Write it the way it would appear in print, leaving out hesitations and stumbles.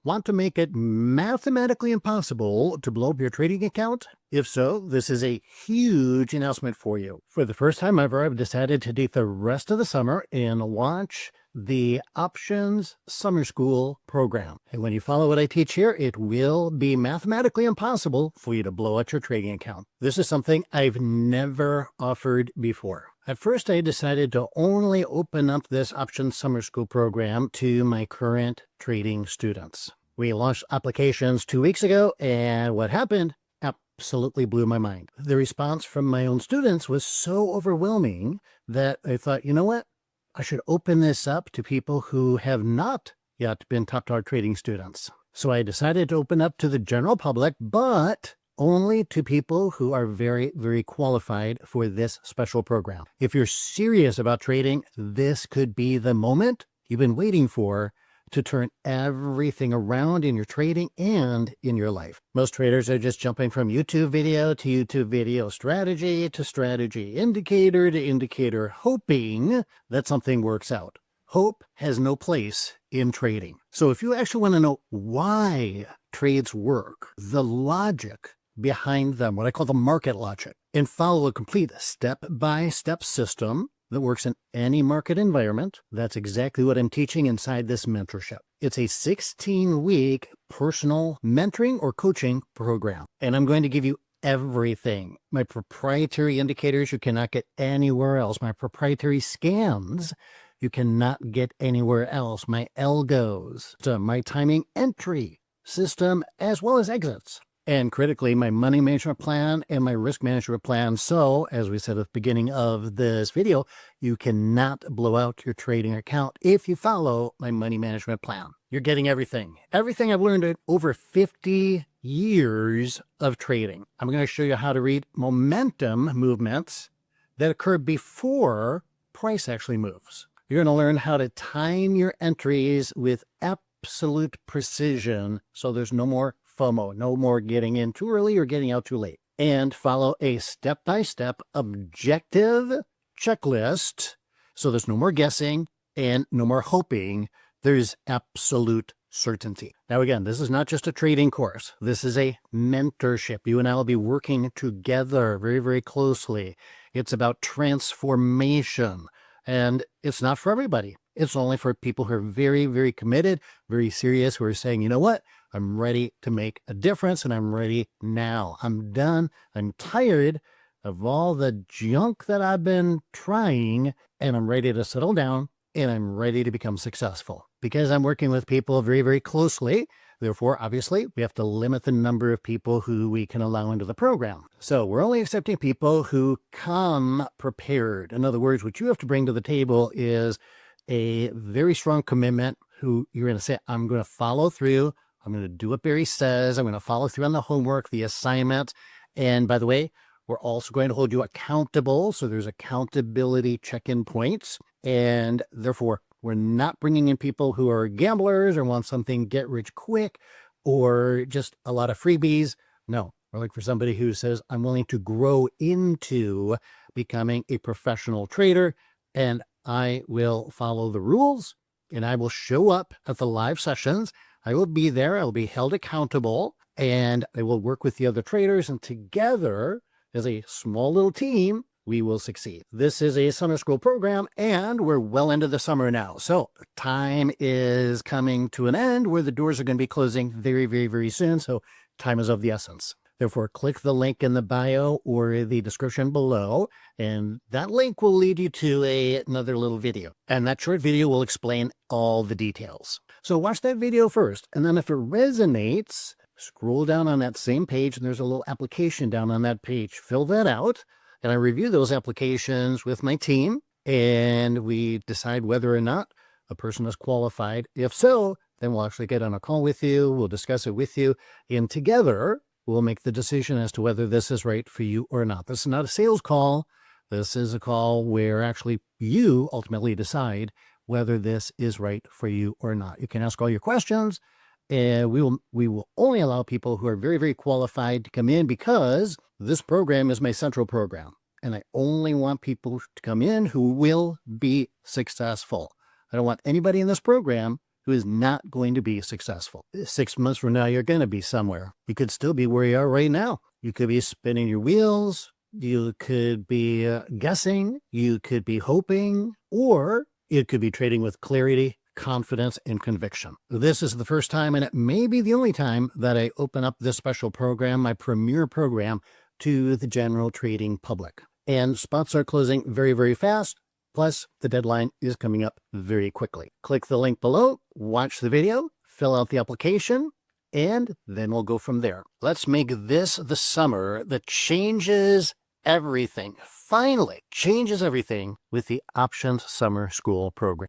Want to make it mathematically impossible to blow up your trading account? If so, this is a huge announcement for you. For the first time ever, I've decided to take the rest of the summer and launch the Options Summer School program. And when you follow what I teach here, it will be mathematically impossible for you to blow out your trading account. This is something I've never offered before. At first, I decided to only open up this Options Summer School program to my current trading students. We launched applications 2 weeks ago, and what happened absolutely blew my mind. The response from my own students was so overwhelming that I thought, you know what? I should open this up to people who have not yet been top dollar trading students. So I decided to open up to the general public, but only to people who are very, very qualified for this special program. If you're serious about trading, this could be the moment you've been waiting for to turn everything around in your trading and in your life. Most traders are just jumping from YouTube video to YouTube video, strategy to strategy, indicator to indicator, hoping that something works out. Hope has no place in trading. So if you actually want to know why trades work, the logic behind them, what I call the market logic, and follow a complete step-by-step system that works in any market environment, that's exactly what I'm teaching inside this mentorship. It's a 16-week personal mentoring or coaching program, and I'm going to give you everything. My proprietary indicators you cannot get anywhere else. My proprietary scans you cannot get anywhere else. My algos, my timing entry system, as well as exits. And critically, my money management plan and my risk management plan. So, as we said at the beginning of this video, you cannot blow out your trading account if you follow my money management plan. You're getting everything. Everything I've learned in over 50 years of trading. I'm going to show you how to read momentum movements that occur before price actually moves. You're going to learn how to time your entries with absolute precision so there's no more FOMO, no more getting in too early or getting out too late, and follow a step-by-step objective checklist so there's no more guessing and no more hoping. There's absolute certainty. Now, again, this is not just a trading course. This is a mentorship. You and I will be working together very, very closely. It's about transformation, and it's not for everybody. It's only for people who are very, very committed, very serious, who are saying, you know what? I'm ready to make a difference, and I'm ready now. I'm done. I'm tired of all the junk that I've been trying, and I'm ready to settle down, and I'm ready to become successful. Because I'm working with people very, very closely, therefore, obviously, we have to limit the number of people who we can allow into the program. So we're only accepting people who come prepared. In other words, what you have to bring to the table is a very strong commitment who you're going to say, I'm going to follow through. I'm going to do what Barry says. I'm going to follow through on the homework, the assignment. And by the way, we're also going to hold you accountable. So there's accountability check-in points. And therefore, we're not bringing in people who are gamblers or want something get rich quick or just a lot of freebies. No, we're looking for somebody who says, I'm willing to grow into becoming a professional trader, and I will follow the rules, and I will show up at the live sessions. I will be there. I'll be held accountable, and I will work with the other traders, and together as a small little team, we will succeed. This is a summer school program, and we're well into the summer now. So time is coming to an end where the doors are going to be closing very, very, very soon. So time is of the essence. Therefore, click the link in the bio or the description below, and that link will lead you to another little video. And that short video will explain all the details. So watch that video first, and then if it resonates, scroll down on that same page, and there's a little application down on that page. Fill that out, and I review those applications with my team, and we decide whether or not a person is qualified. If so, then we'll actually get on a call with you, we'll discuss it with you, and together we'll make the decision as to whether this is right for you or not. This is not a sales call. This is a call where actually you ultimately decide whether this is right for you or not. You can ask all your questions, and we will only allow people who are very, very qualified to come in because this program is my central program. And I only want people to come in who will be successful. I don't want anybody in this program who is not going to be successful. 6 months from now, you're going to be somewhere. You could still be where you are right now. You could be spinning your wheels. You could be guessing. You could be hoping, or it could be trading with clarity, confidence, and conviction. This is the first time, and it may be the only time, that I open up this special program, my premier program, to the general trading public. And spots are closing very, very fast. Plus, the deadline is coming up very quickly. Click the link below, watch the video, fill out the application, and then we'll go from there. Let's make this the summer that changes everything. Finally, changes everything with the Options Summer School program.